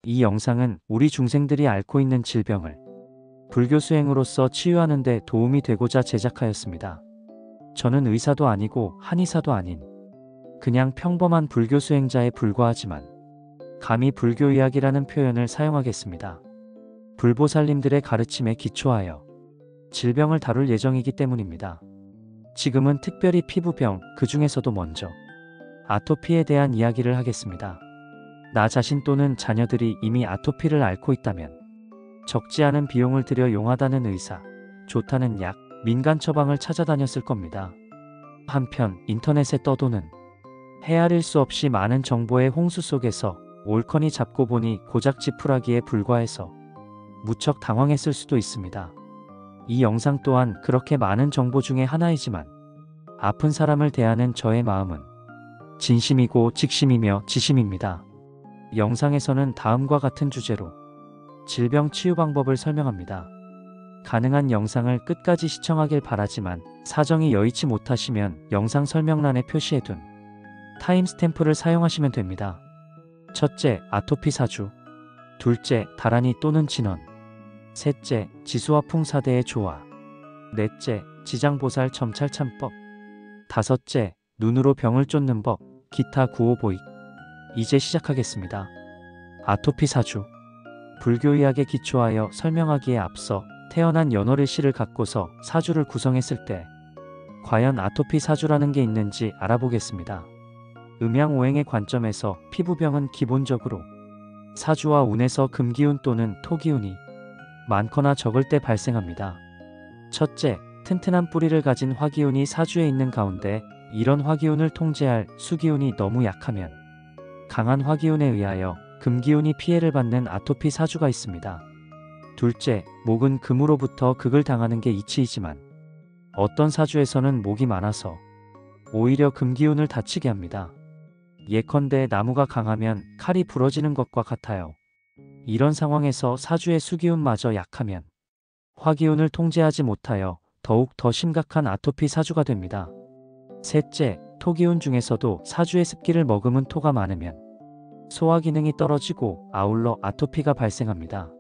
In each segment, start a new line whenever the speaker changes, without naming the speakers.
이 영상은 우리 중생들이 앓고 있는 질병을 불교 수행으로서 치유하는 데 도움이 되고자 제작하였습니다. 저는 의사도 아니고 한의사도 아닌 그냥 평범한 불교 수행자에 불과하지만 감히 불교의학이라는 표현을 사용하겠습니다. 불보살님들의 가르침에 기초하여 질병을 다룰 예정이기 때문입니다. 지금은 특별히 피부병, 그 중에서도 먼저 아토피에 대한 이야기를 하겠습니다. 나 자신 또는 자녀들이 이미 아토피를 앓고 있다면 적지 않은 비용을 들여 용하다는 의사, 좋다는 약, 민간 처방을 찾아다녔을 겁니다. 한편 인터넷에 떠도는 헤아릴 수 없이 많은 정보의 홍수 속에서 옳거니 잡고 보니 고작 지푸라기에 불과해서 무척 당황했을 수도 있습니다. 이 영상 또한 그렇게 많은 정보 중에 하나이지만 아픈 사람을 대하는 저의 마음은 진심이고 직심이며 지심입니다. 영상에서는 다음과 같은 주제로 질병 치유 방법을 설명합니다. 가능한 영상을 끝까지 시청하길 바라지만 사정이 여의치 못하시면 영상 설명란에 표시해둔 타임스탬프를 사용하시면 됩니다. 첫째, 아토피 사주. 둘째, 다란이 또는 진원. 셋째, 지수화풍사대의 조화. 넷째, 지장보살 점찰참법. 다섯째, 눈으로 병을 쫓는 법, 기타 구호보익. 이제 시작하겠습니다. 아토피 사주. 불교의학에 기초하여 설명하기에 앞서 태어난 연월일시를 갖고서 사주를 구성했을 때 과연 아토피 사주라는 게 있는지 알아보겠습니다. 음양오행의 관점에서 피부병은 기본적으로 사주와 운에서 금기운 또는 토기운이 많거나 적을 때 발생합니다. 첫째, 튼튼한 뿌리를 가진 화기운이 사주에 있는 가운데 이런 화기운을 통제할 수기운이 너무 약하면 강한 화기운에 의하여 금기운이 피해를 받는 아토피 사주가 있습니다. 둘째, 목은 금으로부터 극을 당하는 게 이치이지만 어떤 사주에서는 목이 많아서 오히려 금기운을 다치게 합니다. 예컨대 나무가 강하면 칼이 부러지는 것과 같아요. 이런 상황에서 사주의 수기운마저 약하면 화기운을 통제하지 못하여 더욱 더 심각한 아토피 사주가 됩니다. 셋째, 토기운 중에서도 사주의 습기를 머금은 토가 많으면 소화 기능이 떨어지고 아울러 아토피가 발생합니다.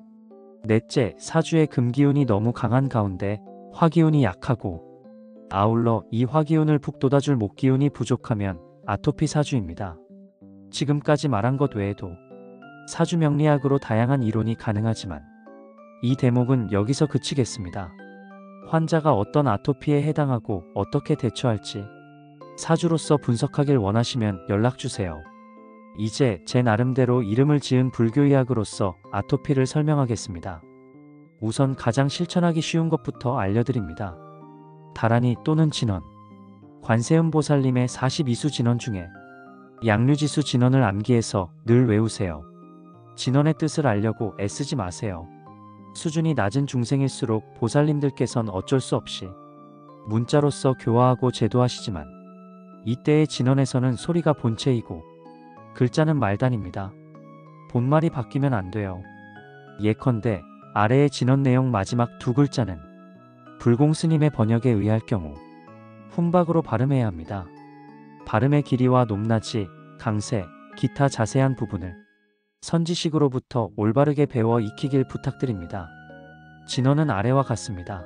넷째, 사주의 금기운이 너무 강한 가운데 화기운이 약하고 아울러 이 화기운을 북돋아줄 목기운이 부족하면 아토피 사주입니다. 지금까지 말한 것 외에도 사주 명리학으로 다양한 이론이 가능하지만 이 대목은 여기서 그치겠습니다. 환자가 어떤 아토피에 해당하고 어떻게 대처할지 사주로서 분석하길 원하시면 연락주세요. 이제 제 나름대로 이름을 지은 불교의학으로서 아토피를 설명하겠습니다. 우선 가장 실천하기 쉬운 것부터 알려드립니다. 다란이 또는 진원. 관세음보살님의 42수 진원 중에 양류지수 진원을 암기해서 늘 외우세요. 진원의 뜻을 알려고 애쓰지 마세요. 수준이 낮은 중생일수록 보살님들께선 어쩔 수 없이 문자로서 교화하고 제도하시지만 이때의 진원에서는 소리가 본체이고 글자는 말단입니다. 본말이 바뀌면 안 돼요. 예컨대 아래의 진원 내용 마지막 두 글자는 불공스님의 번역에 의할 경우 훈박으로 발음해야 합니다. 발음의 길이와 높낮이, 강세, 기타 자세한 부분을 선지식으로부터 올바르게 배워 익히길 부탁드립니다. 진원은 아래와 같습니다.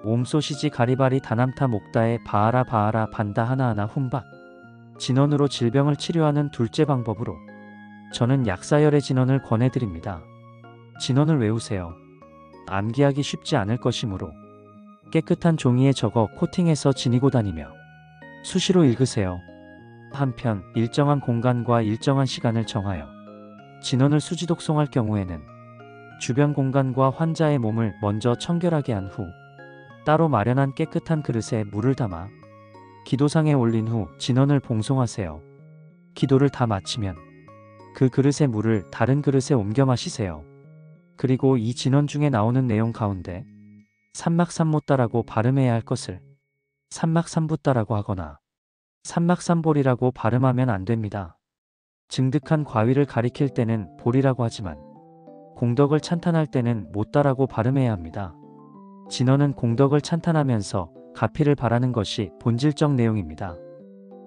옴소시지 가리바리 다남타 목다에 바하라 바하라 반다 하나하나 훈박. 진원으로 질병을 치료하는 둘째 방법으로 저는 약사열의 진원을 권해드립니다. 진원을 외우세요. 암기하기 쉽지 않을 것이므로 깨끗한 종이에 적어 코팅해서 지니고 다니며 수시로 읽으세요. 한편 일정한 공간과 일정한 시간을 정하여 진원을 수지독송할 경우에는 주변 공간과 환자의 몸을 먼저 청결하게 한 후 따로 마련한 깨끗한 그릇에 물을 담아 기도상에 올린 후 진원을 봉송하세요. 기도를 다 마치면 그 그릇의 물을 다른 그릇에 옮겨 마시세요. 그리고 이 진원 중에 나오는 내용 가운데 삼막삼모따라고 발음해야 할 것을 삼막삼부따라고 하거나 삼막삼볼이라고 발음하면 안 됩니다. 증득한 과위를 가리킬 때는 볼이라고 하지만 공덕을 찬탄할 때는 못다라고 발음해야 합니다. 진원은 공덕을 찬탄하면서 가피를 바라는 것이 본질적 내용입니다.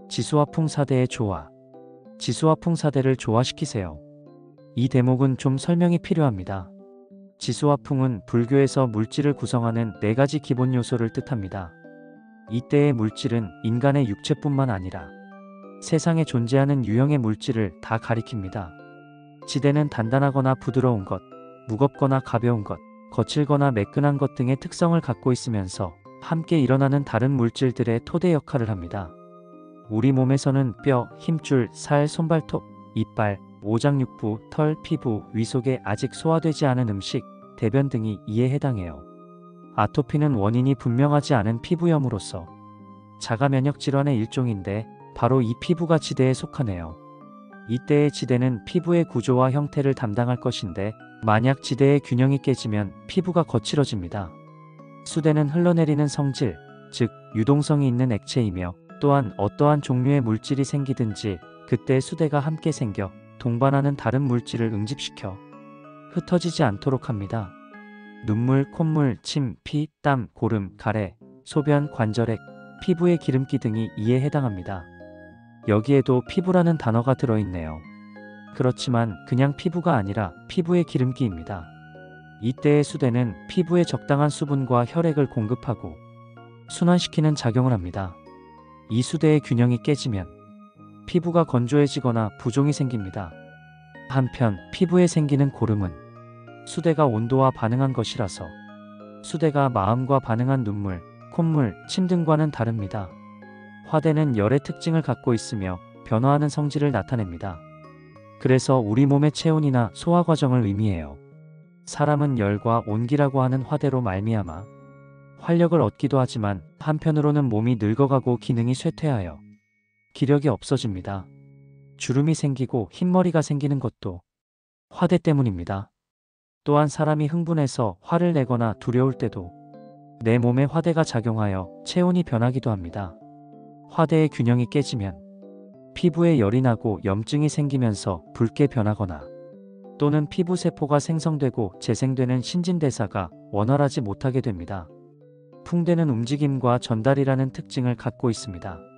지수화풍사대의 조화. 지수화풍사대를 조화시키세요. 이 대목은 좀 설명이 필요합니다. 지수화풍은 불교에서 물질을 구성하는 4가지 기본 요소를 뜻합니다. 이때의 물질은 인간의 육체뿐만 아니라 세상에 존재하는 유형의 물질을 다 가리킵니다. 지대는 단단하거나 부드러운 것, 무겁거나 가벼운 것, 거칠거나 매끈한 것 등의 특성을 갖고 있으면서 함께 일어나는 다른 물질들의 토대 역할을 합니다. 우리 몸에서는 뼈, 힘줄, 살, 손발톱, 이빨, 오장육부, 털, 피부, 위 속에 아직 소화되지 않은 음식, 대변 등이 이에 해당해요. 아토피는 원인이 분명하지 않은 피부염으로서 자가 면역 질환의 일종인데 바로 이 피부가 지대에 속하네요. 이때의 지대는 피부의 구조와 형태를 담당할 것인데 만약 지대의 균형이 깨지면 피부가 거칠어집니다. 수대는 흘러내리는 성질, 즉 유동성이 있는 액체이며 또한 어떠한 종류의 물질이 생기든지 그때 수대가 함께 생겨 동반하는 다른 물질을 응집시켜 흩어지지 않도록 합니다. 눈물, 콧물, 침, 피, 땀, 고름, 가래, 소변, 관절액, 피부의 기름기 등이 이에 해당합니다. 여기에도 피부라는 단어가 들어있네요. 그렇지만 그냥 피부가 아니라 피부의 기름기입니다. 이때의 수대는 피부에 적당한 수분과 혈액을 공급하고 순환시키는 작용을 합니다. 이 수대의 균형이 깨지면 피부가 건조해지거나 부종이 생깁니다. 한편 피부에 생기는 고름은 수대가 온도와 반응한 것이라서 수대가 마음과 반응한 눈물, 콧물, 침 등과는 다릅니다. 화대는 열의 특징을 갖고 있으며 변화하는 성질을 나타냅니다. 그래서 우리 몸의 체온이나 소화 과정을 의미해요. 사람은 열과 온기라고 하는 화대로 말미암아 활력을 얻기도 하지만 한편으로는 몸이 늙어가고 기능이 쇠퇴하여 기력이 없어집니다. 주름이 생기고 흰머리가 생기는 것도 화대 때문입니다. 또한 사람이 흥분해서 화를 내거나 두려울 때도 내 몸에 화대가 작용하여 체온이 변하기도 합니다. 화대의 균형이 깨지면 피부에 열이 나고 염증이 생기면서 붉게 변하거나 또는 피부 세포가 생성되고 재생되는 신진대사가 원활하지 못하게 됩니다. 풍대는 움직임과 전달이라는 특징을 갖고 있습니다.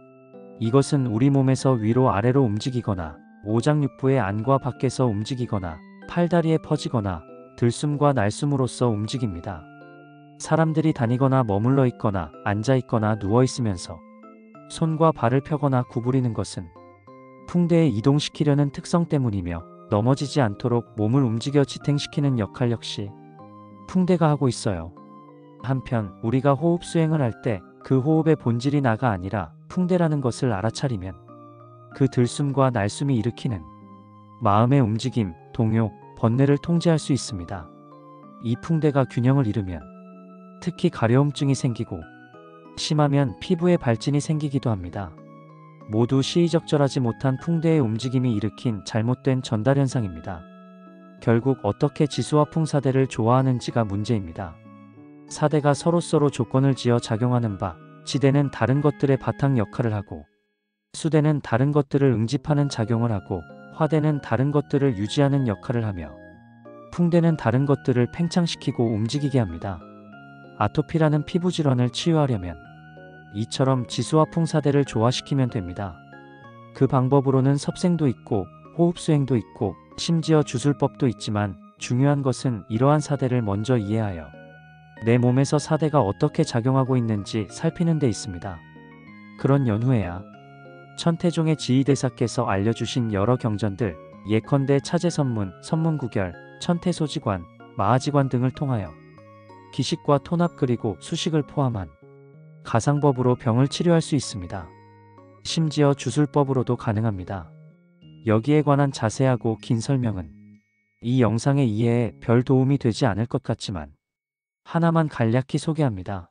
이것은 우리 몸에서 위로 아래로 움직이거나 오장육부의 안과 밖에서 움직이거나 팔다리에 퍼지거나 들숨과 날숨으로써 움직입니다. 사람들이 다니거나 머물러 있거나 앉아 있거나 누워 있으면서 손과 발을 펴거나 구부리는 것은 풍대에 이동시키려는 특성 때문이며 넘어지지 않도록 몸을 움직여 지탱시키는 역할 역시 풍대가 하고 있어요. 한편 우리가 호흡 수행을 할 때 그 호흡의 본질이 나가 아니라 풍대라는 것을 알아차리면 그 들숨과 날숨이 일으키는 마음의 움직임, 동요, 번뇌를 통제할 수 있습니다. 이 풍대가 균형을 잃으면 특히 가려움증이 생기고 심하면 피부에 발진이 생기기도 합니다. 모두 시의적절하지 못한 풍대의 움직임이 일으킨 잘못된 전달 현상입니다. 결국 어떻게 지수와 풍사대를 좋아하는지가 문제입니다. 사대가 서로서로 조건을 지어 작용하는 바, 지대는 다른 것들의 바탕 역할을 하고 수대는 다른 것들을 응집하는 작용을 하고 화대는 다른 것들을 유지하는 역할을 하며 풍대는 다른 것들을 팽창시키고 움직이게 합니다. 아토피라는 피부 질환을 치유하려면 이처럼 지수와 풍사대를 조화시키면 됩니다. 그 방법으로는 섭생도 있고 호흡 수행도 있고 심지어 주술법도 있지만 중요한 것은 이러한 사대를 먼저 이해하여 내 몸에서 사대가 어떻게 작용하고 있는지 살피는 데 있습니다. 그런 연후에야 천태종의 지휘대사께서 알려주신 여러 경전들, 예컨대 차제선문, 선문구결, 천태소지관, 마하지관 등을 통하여 기식과 토납 그리고 수식을 포함한 가상법으로 병을 치료할 수 있습니다. 심지어 주술법으로도 가능합니다. 여기에 관한 자세하고 긴 설명은 이 영상의 이해에 별 도움이 되지 않을 것 같지만 하나만 간략히 소개합니다.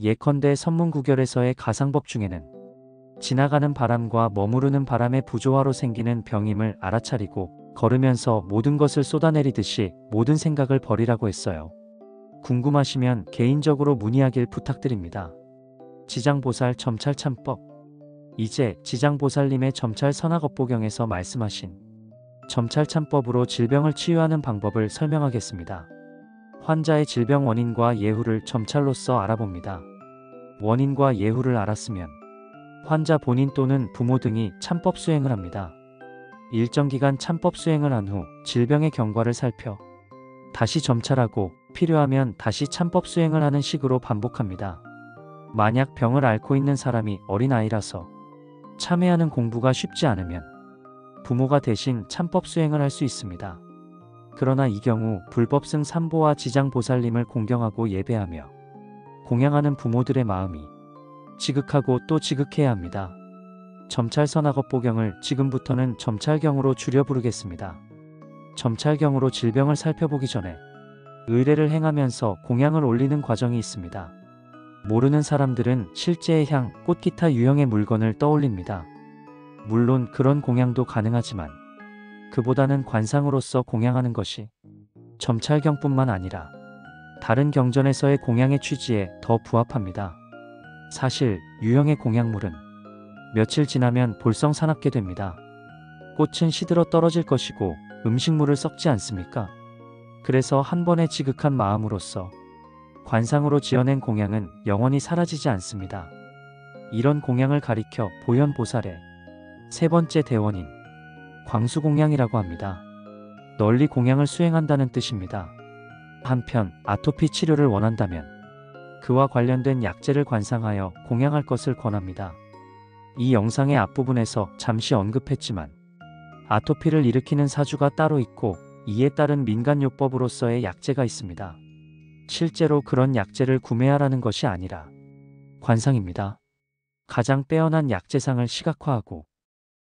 예컨대 선문구결에서의 가상법 중에는 지나가는 바람과 머무르는 바람의 부조화로 생기는 병임을 알아차리고 걸으면서 모든 것을 쏟아내리듯이 모든 생각을 버리라고 했어요. 궁금하시면 개인적으로 문의하길 부탁드립니다. 지장보살 점찰참법. 이제 지장보살님의 점찰선악업보경에서 말씀하신 점찰참법으로 질병을 치유하는 방법을 설명하겠습니다. 환자의 질병 원인과 예후를 점찰로서 알아봅니다. 원인과 예후를 알았으면 환자 본인 또는 부모 등이 참법 수행을 합니다. 일정 기간 참법 수행을 한 후 질병의 경과를 살펴 다시 점찰하고 필요하면 다시 참법 수행을 하는 식으로 반복합니다. 만약 병을 앓고 있는 사람이 어린아이라서 참회하는 공부가 쉽지 않으면 부모가 대신 참법 수행을 할 수 있습니다. 그러나 이 경우 불법승 삼보와 지장보살님을 공경하고 예배하며 공양하는 부모들의 마음이 지극하고 또 지극해야 합니다. 점찰선악업보경을 지금부터는 점찰경으로 줄여 부르겠습니다. 점찰경으로 질병을 살펴보기 전에 의례를 행하면서 공양을 올리는 과정이 있습니다. 모르는 사람들은 실제의 향, 꽃 기타 유형의 물건을 떠올립니다. 물론 그런 공양도 가능하지만 그보다는 관상으로서 공양하는 것이 점찰경뿐만 아니라 다른 경전에서의 공양의 취지에 더 부합합니다. 사실 유형의 공양물은 며칠 지나면 볼성사납게 됩니다. 꽃은 시들어 떨어질 것이고 음식물을 썩지 않습니까? 그래서 한 번의 지극한 마음으로서 관상으로 지어낸 공양은 영원히 사라지지 않습니다. 이런 공양을 가리켜 보현보살의 세 번째 대원인 광수공양이라고 합니다. 널리 공양을 수행한다는 뜻입니다. 한편 아토피 치료를 원한다면 그와 관련된 약재를 관상하여 공양할 것을 권합니다. 이 영상의 앞부분에서 잠시 언급했지만 아토피를 일으키는 사주가 따로 있고 이에 따른 민간요법으로서의 약재가 있습니다. 실제로 그런 약재를 구매하라는 것이 아니라 관상입니다. 가장 빼어난 약재상을 시각화하고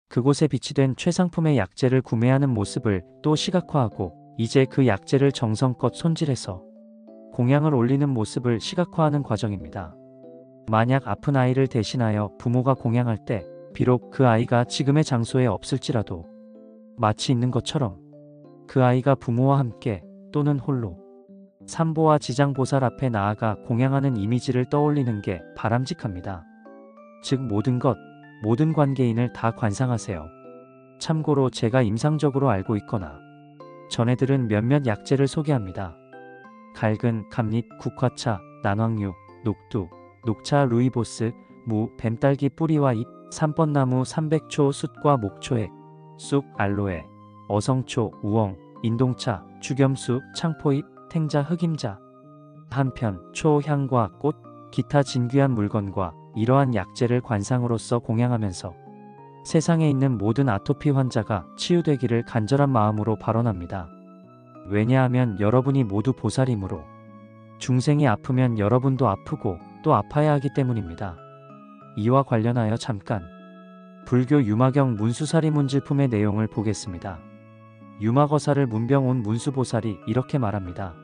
그곳에 비치된 최상품의 약재를 구매하는 모습을 또 시각화하고 이제 그 약재를 정성껏 손질해서 공양을 올리는 모습을 시각화하는 과정입니다. 만약 아픈 아이를 대신하여 부모가 공양할 때 비록 그 아이가 지금의 장소에 없을지라도 마치 있는 것처럼 그 아이가 부모와 함께 또는 홀로 삼보와 지장보살 앞에 나아가 공양하는 이미지를 떠올리는 게 바람직합니다. 즉 모든 것, 모든 관계인을 다 관상하세요. 참고로 제가 임상적으로 알고 있거나 전해들은 몇몇 약재를 소개합니다. 갈근, 감잎, 국화차, 난황류, 녹두, 녹차, 루이보스, 무, 뱀딸기 뿌리와 잎, 삼번나무, 삼백초, 숯과 목초액, 쑥, 알로에, 어성초, 우엉, 인동차, 주겸수, 창포잎, 탱자, 흑임자. 한편 초, 향과 꽃, 기타 진귀한 물건과 이러한 약재를 관상으로서 공양하면서 세상에 있는 모든 아토피 환자가 치유되기를 간절한 마음으로 발언합니다. 왜냐하면 여러분이 모두 보살이므로 중생이 아프면 여러분도 아프고 또 아파야 하기 때문입니다. 이와 관련하여 잠깐 불교 유마경 문수사리문질품의 내용을 보겠습니다. 유마거사를 문병 온 문수보살이 이렇게 말합니다.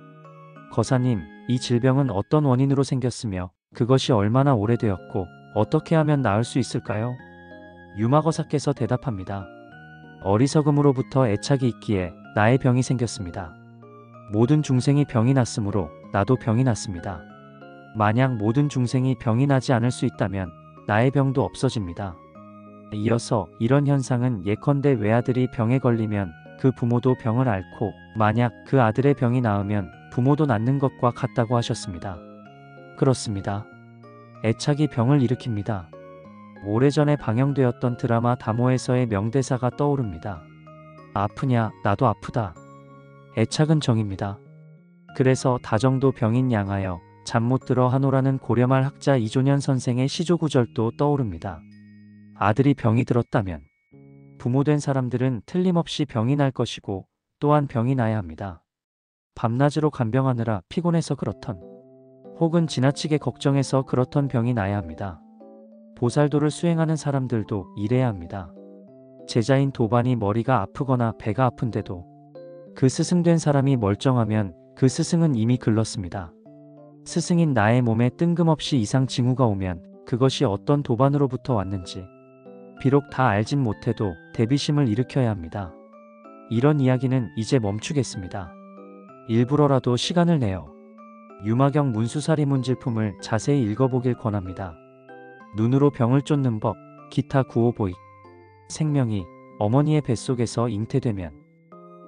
거사님, 이 질병은 어떤 원인으로 생겼으며 그것이 얼마나 오래되었고 어떻게 하면 나을 수 있을까요? 유마거사께서 대답합니다. 어리석음으로부터 애착이 있기에 나의 병이 생겼습니다. 모든 중생이 병이 났으므로 나도 병이 났습니다. 만약 모든 중생이 병이 나지 않을 수 있다면 나의 병도 없어집니다. 이어서 이런 현상은 예컨대 외아들이 병에 걸리면 그 부모도 병을 앓고 만약 그 아들의 병이 나으면 부모도 낫는 것과 같다고 하셨습니다. 그렇습니다. 애착이 병을 일으킵니다. 오래전에 방영되었던 드라마 다모에서의 명대사가 떠오릅니다. 아프냐, 나도 아프다. 애착은 정입니다. 그래서 다정도 병인 양하여 잠 못 들어 하노라는 고려말 학자 이존현 선생의 시조구절도 떠오릅니다. 아들이 병이 들었다면 부모된 사람들은 틀림없이 병이 날 것이고 또한 병이 나야 합니다. 밤낮으로 간병하느라 피곤해서 그렇던 혹은 지나치게 걱정해서 그렇던 병이 나야 합니다. 보살도를 수행하는 사람들도 이래야 합니다. 제자인 도반이 머리가 아프거나 배가 아픈데도 그 스승된 사람이 멀쩡하면 그 스승은 이미 글렀습니다. 스승인 나의 몸에 뜬금없이 이상 징후가 오면 그것이 어떤 도반으로부터 왔는지 비록 다 알진 못해도 대비심을 일으켜야 합니다. 이런 이야기는 이제 멈추겠습니다. 일부러라도 시간을 내어 유마경 문수사리문질품을 자세히 읽어보길 권합니다. 눈으로 병을 쫓는 법, 기타 구호보익. 생명이 어머니의 뱃속에서 잉태되면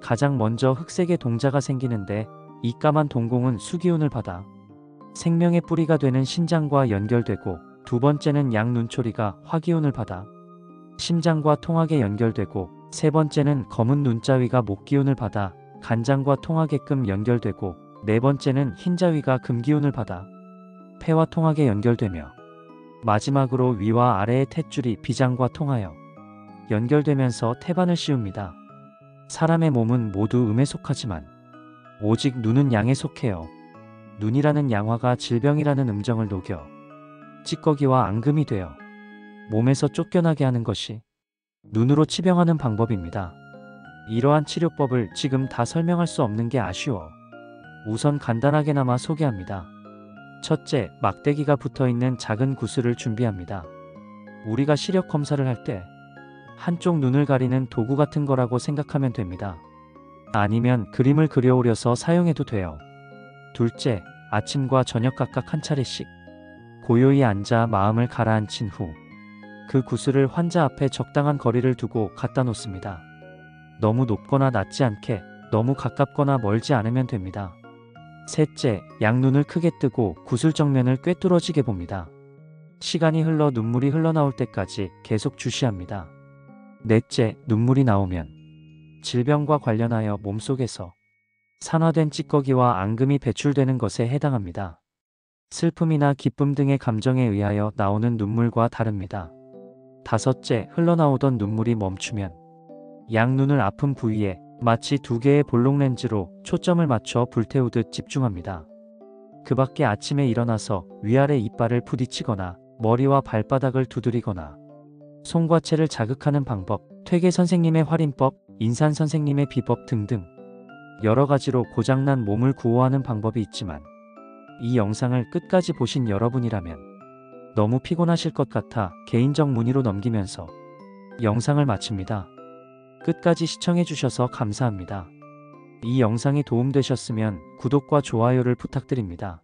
가장 먼저 흑색의 동자가 생기는데 이 까만 동공은 수기운을 받아 생명의 뿌리가 되는 신장과 연결되고 두 번째는 양 눈초리가 화기운을 받아 심장과 통하게 연결되고 세 번째는 검은 눈자위가 목기운을 받아 간장과 통하게끔 연결되고, 네 번째는 흰자위가 금기운을 받아 폐와 통하게 연결되며, 마지막으로 위와 아래의 탯줄이 비장과 통하여 연결되면서 태반을 씌웁니다. 사람의 몸은 모두 음에 속하지만 오직 눈은 양에 속해요. 눈이라는 양화가 질병이라는 음정을 녹여 찌꺼기와 앙금이 되어 몸에서 쫓겨나게 하는 것이 눈으로 치병하는 방법입니다. 이러한 치료법을 지금 다 설명할 수 없는 게 아쉬워 우선 간단하게나마 소개합니다. 첫째, 막대기가 붙어있는 작은 구슬을 준비합니다. 우리가 시력 검사를 할 때 한쪽 눈을 가리는 도구 같은 거라고 생각하면 됩니다. 아니면 그림을 그려오려서 사용해도 돼요. 둘째, 아침과 저녁 각각 한 차례씩 고요히 앉아 마음을 가라앉힌 후 그 구슬을 환자 앞에 적당한 거리를 두고 갖다 놓습니다. 너무 높거나 낮지 않게, 너무 가깝거나 멀지 않으면 됩니다. 셋째, 양눈을 크게 뜨고 구슬 정면을 꿰뚫어지게 봅니다. 시간이 흘러 눈물이 흘러나올 때까지 계속 주시합니다. 넷째, 눈물이 나오면 질병과 관련하여 몸속에서 산화된 찌꺼기와 앙금이 배출되는 것에 해당합니다. 슬픔이나 기쁨 등의 감정에 의하여 나오는 눈물과 다릅니다. 다섯째, 흘러나오던 눈물이 멈추면 양눈을 아픈 부위에 마치 두 개의 볼록 렌즈로 초점을 맞춰 불태우듯 집중합니다. 그 밖에 아침에 일어나서 위아래 이빨을 부딪히거나 머리와 발바닥을 두드리거나 손과 채를 자극하는 방법, 퇴계 선생님의 활인법, 인산 선생님의 비법 등등 여러 가지로 고장난 몸을 구호하는 방법이 있지만, 이 영상을 끝까지 보신 여러분이라면 너무 피곤하실 것 같아 개인적 문의로 넘기면서 영상을 마칩니다. 끝까지 시청해주셔서 감사합니다. 이 영상이 도움되셨으면 구독과 좋아요를 부탁드립니다.